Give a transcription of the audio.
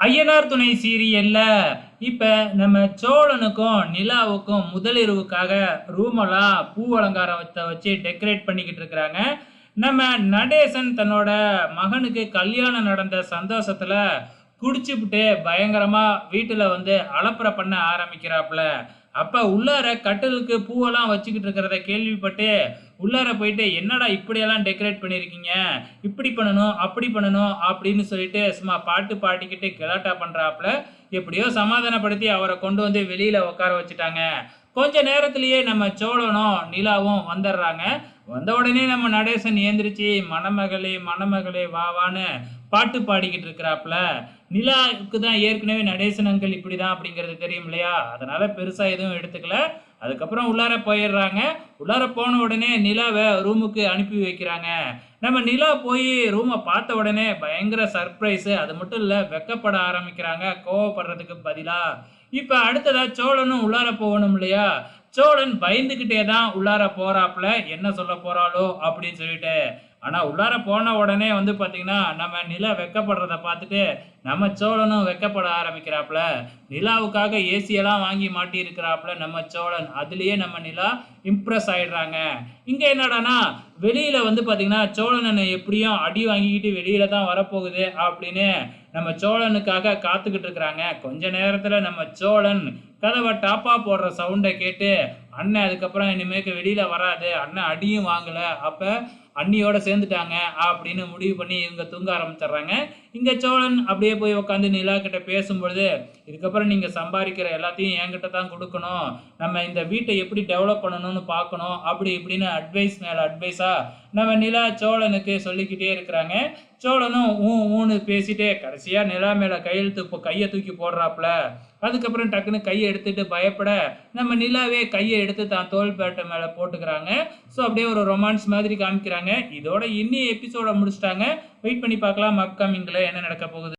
ஐயனார் துணை சீரியல்ல இப்ப நம்ம சோழனுக்கும் நிலாவுக்கும் முதலிரவுக்காக ரூமெல்லாம் பூ அலங்காரத்தை வச்சு டெக்கரேட் பண்ணிக்கிட்டு இருக்கிறாங்க. நம்ம நடேசன் தன்னோட மகனுக்கு கல்யாணம் நடந்த சந்தோஷத்துல குடிச்சுப்புட்டு பயங்கரமா வீட்டுல வந்து அலப்பறை பண்ண ஆரம்பிக்கிறாப்புல. அப்ப உள்ளார கட்டிலுக்கு பூவெல்லாம் வச்சுக்கிட்டு இருக்கிறத கேள்விப்பட்டு உள்ளார போயிட்டு, என்னடா இப்படியெல்லாம் டெக்கரேட் பண்ணியிருக்கீங்க, இப்படி பண்ணணும் அப்படி பண்ணணும் அப்படின்னு சொல்லிட்டு சும்மா பாட்டு பாடிக்கிட்டு கலாட்டா பண்றாப்புல. எப்படியோ சமாதானப்படுத்தி அவரை கொண்டு வந்து வெளியில உட்கார வச்சுட்டாங்க. கொஞ்ச நேரத்திலேயே நம்ம சோழனும் நிலாவும் வந்துடுறாங்க. வந்த உடனே நம்ம நடேசன் ஏந்திரிச்சு மணமகளே மணமகளே வா வான்னு பாட்டு பாடிக்கிட்டு இருக்கிறாப்புல. நிலாவுக்கு தான் ஏற்கனவே நடேசன் அங்கிள் இப்படிதான் அப்படிங்கிறது தெரியும் இல்லையா, அதனால பெருசா எதுவும் எடுத்துக்கல. அதுக்கப்புறம் உள்ளார போயிடுறாங்க. உள்ளார போன உடனே நிலாவை ரூமுக்கு அனுப்பி வைக்கிறாங்க. நம்ம நிலா போய் ரூமை பார்த்த உடனே பயங்கர சர்ப்ரைஸ். அது மட்டும் இல்ல, வெக்கப்பட ஆரம்பிக்கிறாங்க கோவப்படுறதுக்கு பதிலா. இப்ப அடுத்ததா சோழனும் உள்ளார போகணும் இல்லையா, சோழன் பயந்துகிட்டே தான் உள்ளார போறாப்புல, என்ன சொல்ல போறாளோ அப்படின்னு சொல்லிட்டு. ஆனா உள்ளார போன உடனே வந்து பாத்தீங்கன்னா நம்ம நிலா வெக்கப்படுறத பார்த்துட்டு நம்ம சோழனும் வெக்கப்பட ஆரம்பிக்கிறாப்புல. நிலாவுக்காக ஏசி எல்லாம் வாங்கி மாட்டி இருக்கிறாப்புல நம்ம சோழன். அதுலயே நம்ம நிலா இம்ப்ரெஸ் ஆயிடுறாங்க. இங்க என்னடானா வெளியில வந்து பாத்தீங்கன்னா சோழன் எப்படியும் அடி வாங்கிக்கிட்டு வெளியில தான் வரப்போகுது அப்படின்னு நம்ம சோழனுக்காக காத்துக்கிட்டு இருக்கிறாங்க. கொஞ்ச நேரத்துல நம்ம சோழன் கதவை டாப்பா போடுற சவுண்டை கேட்டு அண்ணன் அதுக்கப்புறம் இனிமேக்கு வெளியில வராது, அண்ணன் அடியும் வாங்கல, அப்ப அண்ணியோட சேர்ந்துட்டாங்க அப்படின்னு முடிவு பண்ணி இவங்க தூங்க ஆரம்பிச்சிடுறாங்க. இங்க சோழன் அப்படியே போய் உட்காந்து நிலா கிட்ட பேசும்பொழுது, இதுக்கப்புறம் நீங்க சம்பாதிக்கிற எல்லாத்தையும் என்கிட்ட தான் கொடுக்கணும், நம்ம இந்த வீட்டை எப்படி டெவலப் பண்ணணும்னு பார்க்கணும் அப்படி இப்படின்னு அட்வைஸ் மேல அட்வைஸா நம்ம நிலா சோழனுக்கு சொல்லிக்கிட்டே இருக்கிறாங்க. சோழனும் ஊன்னு பேசிட்டே கடைசியா நிலா மேல கையெழுத்து இப்போ கையை தூக்கி போடுறாப்புல. அதுக்கப்புறம் டக்குன்னு கையை எடுத்துட்டு பயப்பட நம்ம நிலாவே கையை எடுத்து தான் தோல் பேட்டை மேல போட்டுக்கிறாங்க. ஸோ அப்படியே ஒரு ரொமான்ஸ் மாதிரி காமிக்கிறாங்க. இதோட இன்னி எபிசோட முடிச்சிட்டாங்க. வெயிட் பண்ணி பார்க்கலாம் அப்கமிங்ல என்ன நடக்க போகுது.